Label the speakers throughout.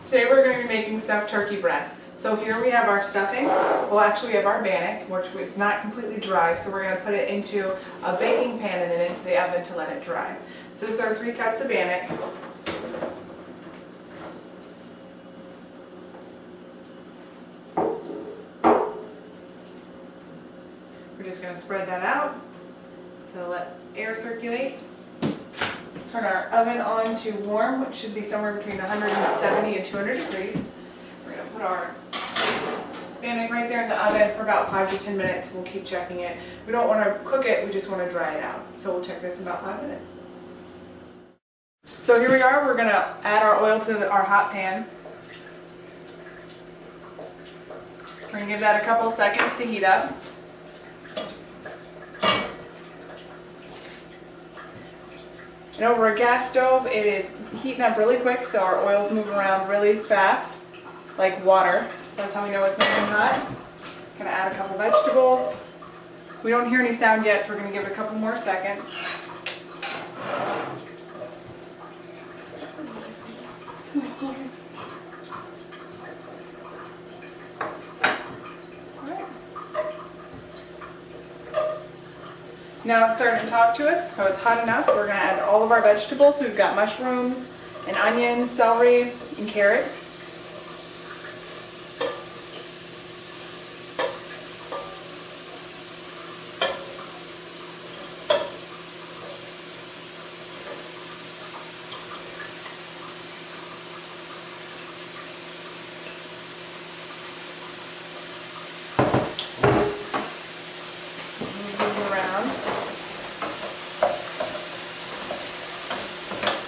Speaker 1: Today we're going to be making stuffed turkey breast. So here we have our stuffing. Well, actually we have our bannock, which is not completely dry, so we're going to put it into a baking pan and then into the oven to let it dry. So this is our 3 cups of bannock. We're just going to spread that out to let air circulate. Turn our oven on to warm, which should be somewhere between 170 and 200 degrees. We're going to put our bannock right there in the oven for about 5 to 10 minutes. We'll keep checking it. We don't want to cook it, we just want to dry it out. So we'll check this in about 5 minutes. So here we are, we're going to add our oil to our hot pan. We're going to give that a couple seconds to heat up. And over a gas stove, it is heating up really quick, so our oil's moving around really fast, like water. So that's how we know it's nice and hot. Gonna add a couple vegetables. We don't hear any sound yet, so we're gonna give it a couple more seconds. Now it's starting to talk to us, so it's hot enough, so we're going to add all of our vegetables. So we've got mushrooms and onions, celery, and carrots.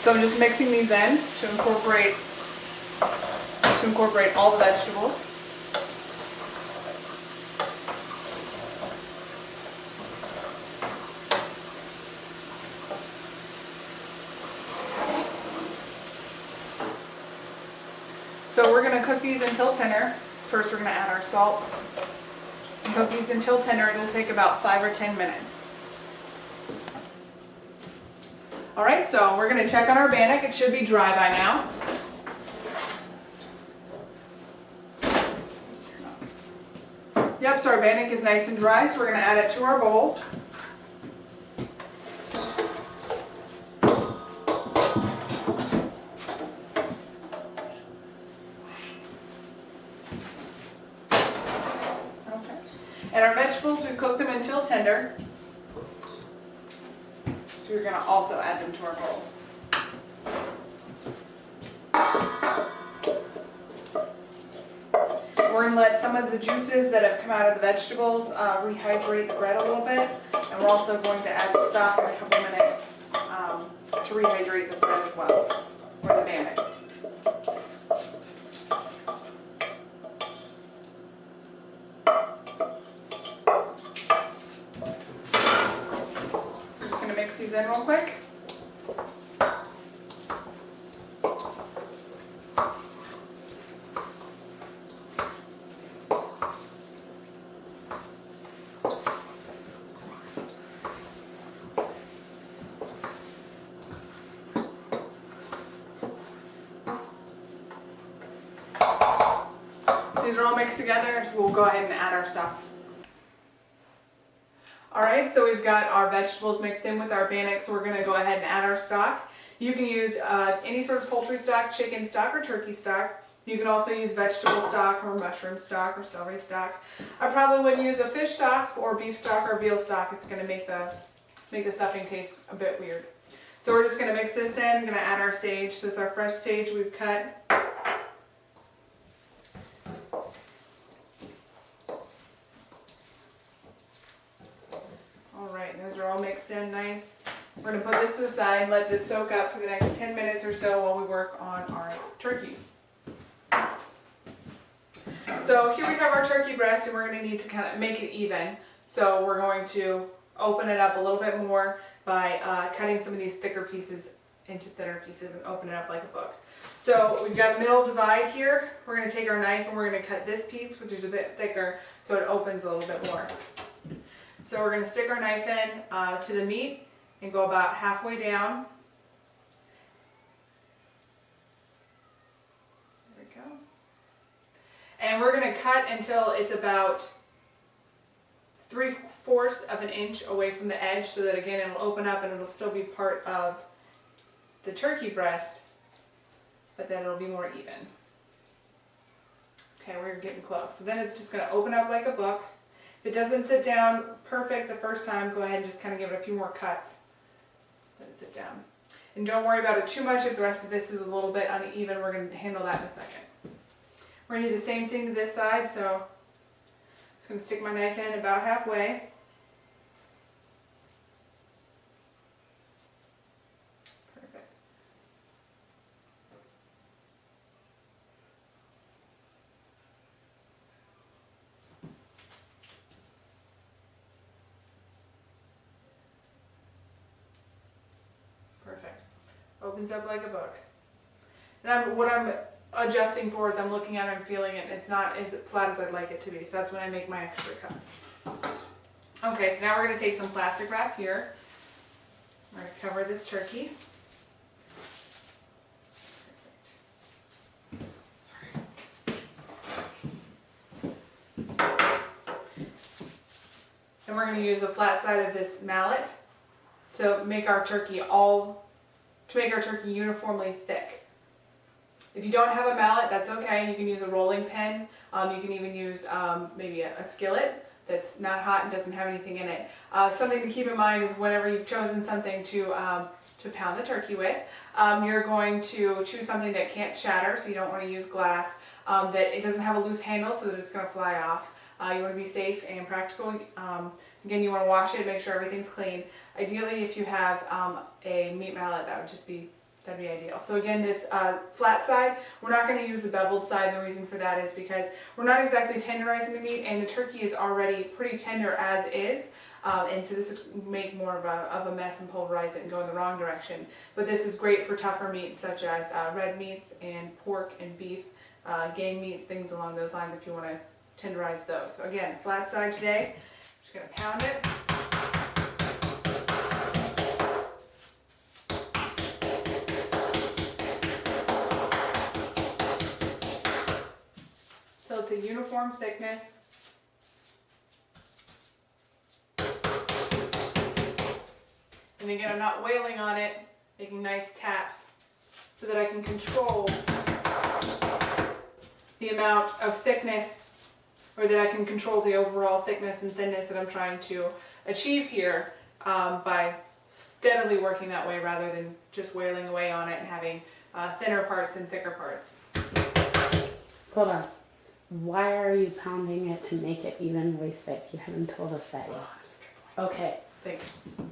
Speaker 1: So I'm just mixing these in to incorporate all the vegetables. So we're going to cook these until tender. First we're going to add our salt. Cook these until tender. It'll take about 5 or 10 minutes. Alright, so we're going to check on our bannock. It should be dry by now. Yep, so our bannock is nice and dry, so we're going to add it to our bowl. Okay. And our vegetables, we've cooked them until tender. So we're going to also add them to our bowl. We're going to let some of the juices that have come out of the vegetables rehydrate the bread a little bit. And we're also going to add the stock in a couple minutes to rehydrate the bread as well, or the bannock. Just going to mix these in real quick. These are all mixed together. We'll go ahead and add our stuff. Alright, so we've got our vegetables mixed in with our bannock, so we're going to go ahead and add our stock. You can use any sort of poultry stock, chicken stock, or turkey stock. You can also use vegetable stock or mushroom stock or celery stock. I probably wouldn't use a fish stock or beef stock or veal stock. It's going to make the stuffing taste a bit weird. So we're just going to mix this in. I'm going to add our sage. So this is our fresh sage we've cut. Those are all mixed in nice. We're going to put this to the side and let this soak up for the next 10 minutes or so while we work on our turkey. So here we have our turkey breast, and we're going to need to kind of make it even. So we're going to open it up a little bit more by cutting some of these thicker pieces into thinner pieces and open it up like a book. So we've got a middle divide here. We're going to take our knife and we're going to cut this piece, which is a bit thicker, so it opens a little bit more. So we're going to stick our knife in to the meat and go about halfway down. There we And we're going to cut until it's about 3/4 of an inch away from the edge, so that again it'll open up and it'll still be part of the turkey breast, but then it'll be more even. Okay, we're getting close. So then it's just going to open up like a book. If it doesn't sit down perfect the first time, go ahead and just kind of give it a few more cuts. Let it sit down. And don't worry about it too much if the rest of this is a little bit uneven. We're going to handle that in a second. We're going to do the same thing to this side, so I'm just going to stick my knife in about halfway. Perfect. Perfect. Opens up like a book. And what I'm adjusting for is I'm looking at it, I'm feeling it, and it's not as flat as I'd like it to be. So that's when I make my extra cuts. Okay, so now we're going to take some plastic wrap here. We're going to cover this turkey. And we're going to use the flat side of this mallet to make our turkey uniformly thick. If you don't have a mallet, that's okay. You can use a rolling pin. You can even use maybe a skillet that's not hot and doesn't have anything in it. Something to keep in mind is whenever you've chosen something to pound the turkey with, you're going to choose something that can't shatter, so you don't want to use glass, that it doesn't have a loose handle so that it's going to fly off. You want to be safe and practical. Again, you want to wash it, make sure everything's clean. Ideally, if you have a meat mallet, that'd be ideal. So again, this flat side, we're not going to use the beveled side. The reason for that is because we're not exactly tenderizing the meat, and the turkey is already pretty tender as is. And so this would make more of a mess and pulverize it and go in the wrong direction. But this is great for tougher meats such as red meats and pork and beef, game meats, things along those lines if you want to tenderize those. So again, flat side today. I'm just going to pound it. Till it's a uniform thickness. And again, I'm not wailing on it, making nice taps so that I can control the amount of thickness, or that I can control the overall thickness and thinness that I'm trying to achieve here by steadily working that way rather than just wailing away on it and having thinner parts and thicker parts.
Speaker 2: Hold on. Why are you pounding it to make it evenly thick? You haven't told us that yet.
Speaker 1: Oh, that's a good point.
Speaker 2: Okay.
Speaker 1: Thank you.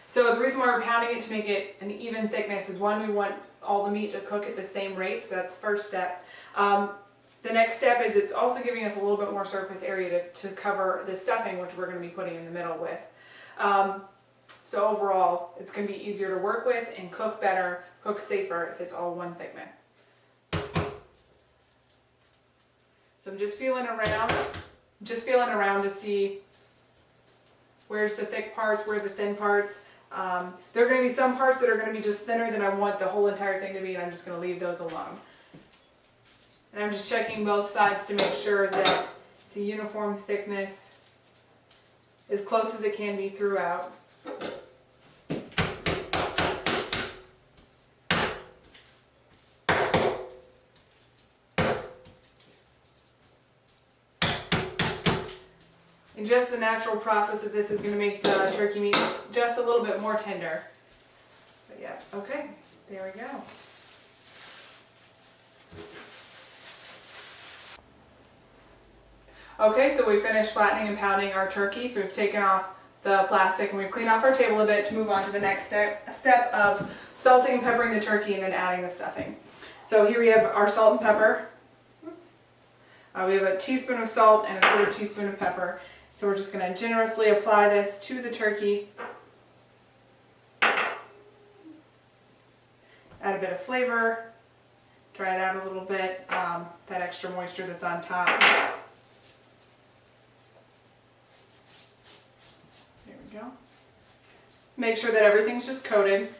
Speaker 1: So the reason why we're pounding it to make it an even thickness is, one, we want all the meat to cook at the same rate, so that's the first step. The next step is it's also giving us a little bit more surface area to cover the stuffing, which we're going to be putting in the middle with. So overall, it's going to be easier to work with and cook better, cook safer if it's all one thickness. So I'm just feeling around to see where's the thick parts, where are the thin parts. There are going to be some parts that are going to be just thinner than I want the whole entire thing to be, and I'm just going to leave those alone. And I'm just checking both sides to make sure that it's a uniform thickness as close as it can be throughout. And just the natural process of this is going to make the turkey meat just a little bit more tender. But yeah, okay, there we go. Okay, so we finished flattening and pounding our turkey. So we've taken off the plastic and we've cleaned off our table a bit to move on to the next step of salting and peppering the turkey and then adding the stuffing. So here we have our salt and pepper. We have a teaspoon of salt and a 1/4 teaspoon of pepper. So we're just going to generously apply this to the turkey. Add a bit of flavor, dry it out a little bit, that extra moisture that's on top. There we go. Make sure that everything's just coated.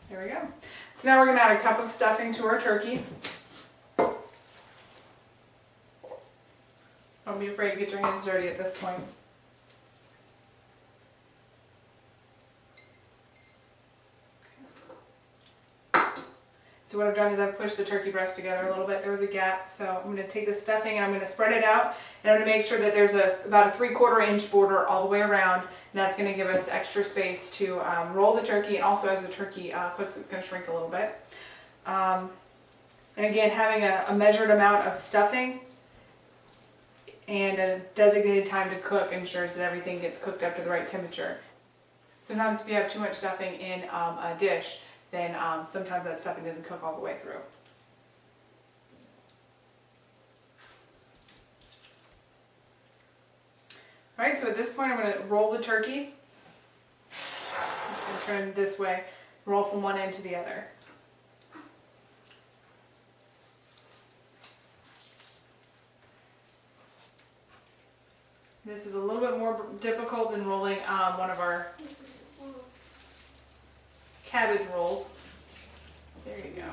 Speaker 1: There we go. So now we're going to add a cup of stuffing to our turkey. Don't be afraid to get your hands dirty at this point. So what I've done is I've pushed the turkey breast together a little bit. There was a gap, so I'm going to take the stuffing and I'm going to spread it out, and I'm going to make sure that there's about a 3/4 inch border all the way around, and that's going to give us extra space to roll the turkey, and also as the turkey cooks, it's going to shrink a little bit. And again, having a measured amount of stuffing and a designated time to cook ensures that everything gets cooked up to the right temperature. Sometimes if you have too much stuffing in a dish, then sometimes that stuffing doesn't cook all the way through. Alright, so at this point I'm going to roll the turkey. I'm just going to turn it this way, roll from one end to the other. This is a little bit more difficult than rolling one of our cabbage rolls. There you go.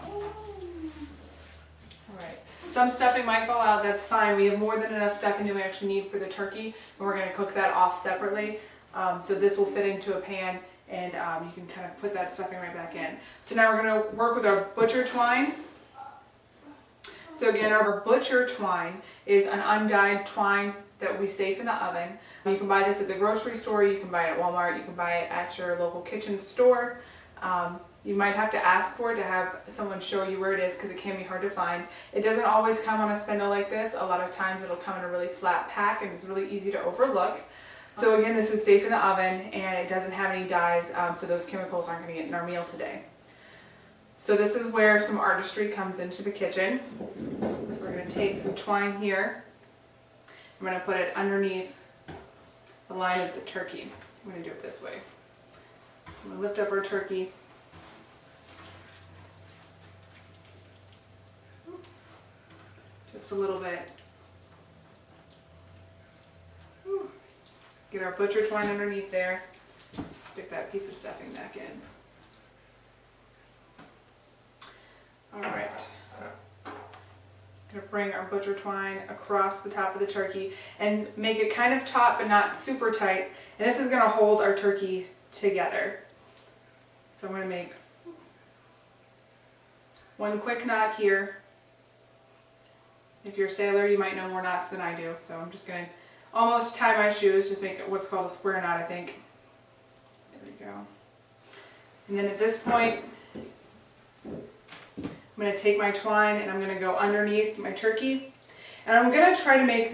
Speaker 1: Alright, some stuffing might fall out, that's fine. We have more than enough stuffing that we actually need for the turkey, and we're going to cook that off separately. So this will fit into a pan, and you can kind of put that stuffing right back in. So now we're going to work with our butcher twine. So again, our butcher twine is an undyed twine that will be safe in the oven. You can buy this at the grocery store, you can buy it at Walmart, you can buy it at your local kitchen store. You might have to ask for it to have someone show you where it is because it can be hard to find. It doesn't always come on a spindle like this. A lot of times it'll come in a really flat pack and it's really easy to overlook. So again, this is safe in the oven and it doesn't have any dyes, so those chemicals aren't going to get in our meal today. So this is where some artistry comes into the kitchen. So we're going to take some twine here. I'm going to put it underneath the line of the turkey. I'm going to do it this way. So I'm going to lift up our turkey. Just a little bit. Get our butcher twine underneath there. Stick that piece of stuffing back in. Alright. Going to bring our butcher twine across the top of the turkey and make it kind of taut but not super tight. And this is going to hold our turkey together. So I'm going to make one quick knot here. If you're a sailor, you might know more knots than I do. So I'm just going to almost tie my shoes, just make it what's called a square knot, I think. There we go. And then at this point, I'm going to take my twine and I'm going to go underneath my turkey. And I'm going to try to make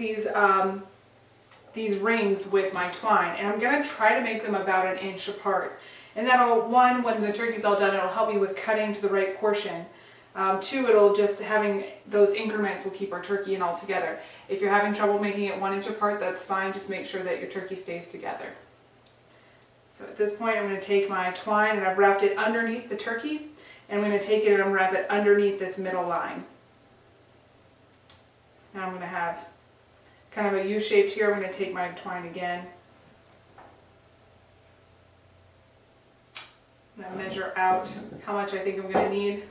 Speaker 1: these rings with my twine. And I'm going to try to make them about 1 inch apart. And that'll, one, when the turkey's all done, it'll help me with cutting to the right portion. Two, it'll just, having those increments will keep our turkey in all together. If you're having trouble making it 1 inch apart, that's fine. Just make sure that your turkey stays together. So at this point, I'm going to take my twine and I've wrapped it underneath the turkey. And I'm going to take it and I'm going to wrap it underneath this middle line. Now I'm going to have kind of a U-shaped here. I'm going to take my twine again. I'm going to measure out how much I think I'm going to need.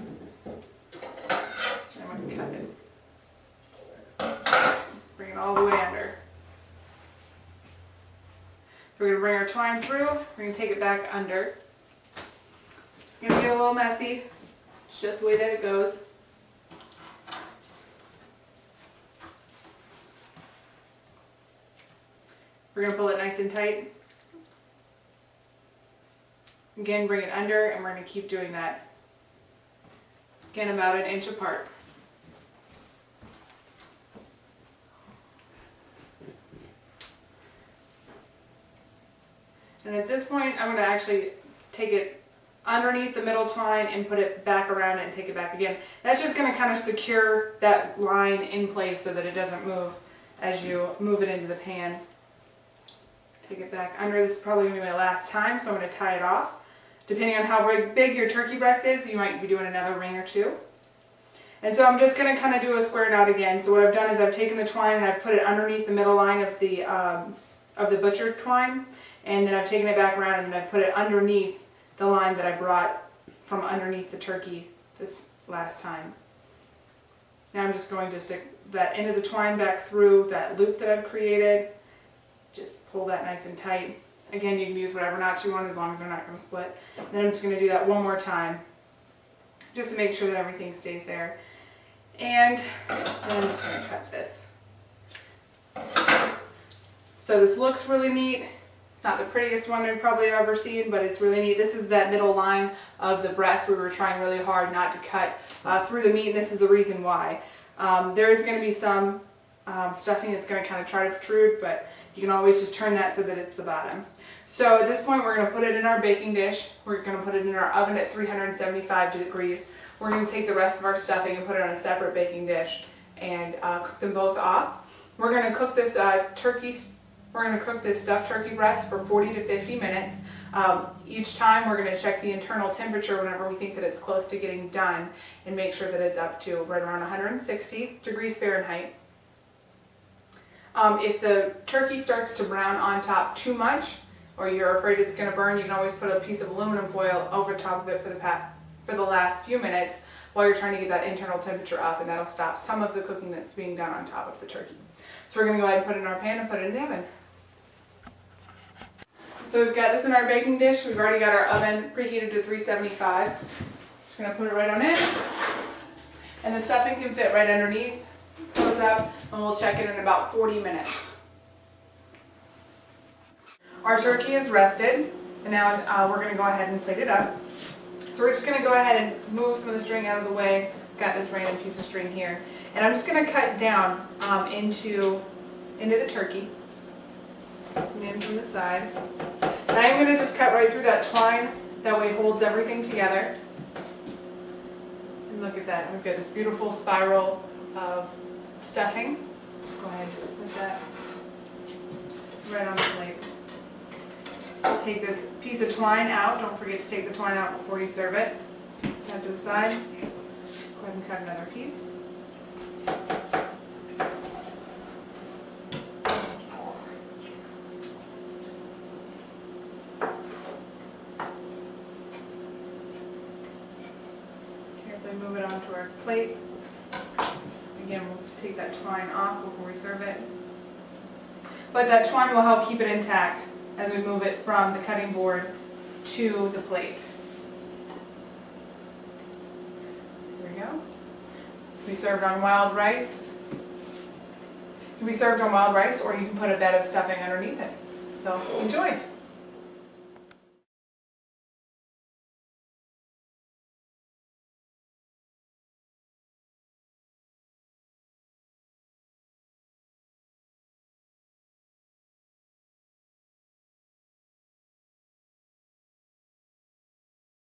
Speaker 1: And I'm going to cut it. Bring it all the way under. We're going to bring our twine through. We're going to take it back under. It's going to get a little messy. It's just the way that it goes. We're going to pull it nice and tight. Again, bring it under, and we're going to keep doing that. Again, about 1 inch apart. And at this point, I'm going to actually take it underneath the middle twine and put it back around it and take it back again. That's just going to kind of secure that line in place so that it doesn't move as you move it into the pan. Take it back under. This is probably going to be my last time, so I'm going to tie it off. Depending on how big your turkey breast is, you might be doing another ring or two. And so I'm just going to kind of do a square knot again. So what I've done is I've taken the twine and I've put it underneath the middle line of the butcher twine. And then I've taken it back around and then I've put it underneath the line that I brought from underneath the turkey this last time. Now I'm just going to stick that end of the twine back through that loop that I've created. Just pull that nice and tight. Again, you can use whatever knots you want as long as they're not going to split. And then I'm just going to do that one more time just to make sure that everything stays there. And then I'm just going to cut this. So this looks really neat. Not the prettiest one I've probably ever seen, but it's really neat. This is that middle line of the breast. We were trying really hard not to cut through the meat, and this is the reason why. There is going to be some stuffing that's going to kind of try to protrude, but you can always just turn that so that it's the bottom. So at this point, we're going to put it in our baking dish. We're going to put it in our oven at 375 degrees. We're going to take the rest of our stuffing and put it on a separate baking dish and cook them both off. We're going to cook this We're going to cook this stuffed turkey breast for 40 to 50 minutes. Each time we're going to check the internal temperature whenever we think that it's close to getting done and make sure that it's up to right around 160 degrees Fahrenheit. If the turkey starts to brown on top too much, or you're afraid it's going to burn, you can always put a piece of aluminum foil over top of it for the last few minutes while you're trying to get that internal temperature up, and that'll stop some of the cooking that's being done on top of the turkey. So we're going to go ahead and put it in our pan and put it in the oven. So we've got this in our baking dish. We've already got our oven preheated to 375. Just going to put it right on it. And the stuffing can fit right underneath. Close up, and we'll check it in about 40 minutes. Our turkey is rested, and now we're going to go ahead and plate it up. So we're just going to go ahead and move some of the string out of the way. Got this random piece of string here. And I'm just going to cut down into the turkey. And in from the side. And I'm going to just cut right through that twine. That way it holds everything together. And look at that. We've got this beautiful spiral of stuffing. Go ahead and just put that right on the plate. So take this piece of twine out. Don't forget to take the twine out before you serve it. Cut to the side. Go ahead and cut another piece. Carefully move it onto our plate. Again, we'll take that twine off before we serve it. But that twine will help keep it intact as we move it from the cutting board to the plate. There we go. Can be served on wild rice. Can be served on wild rice, or you can put a bed of stuffing underneath it. So enjoy.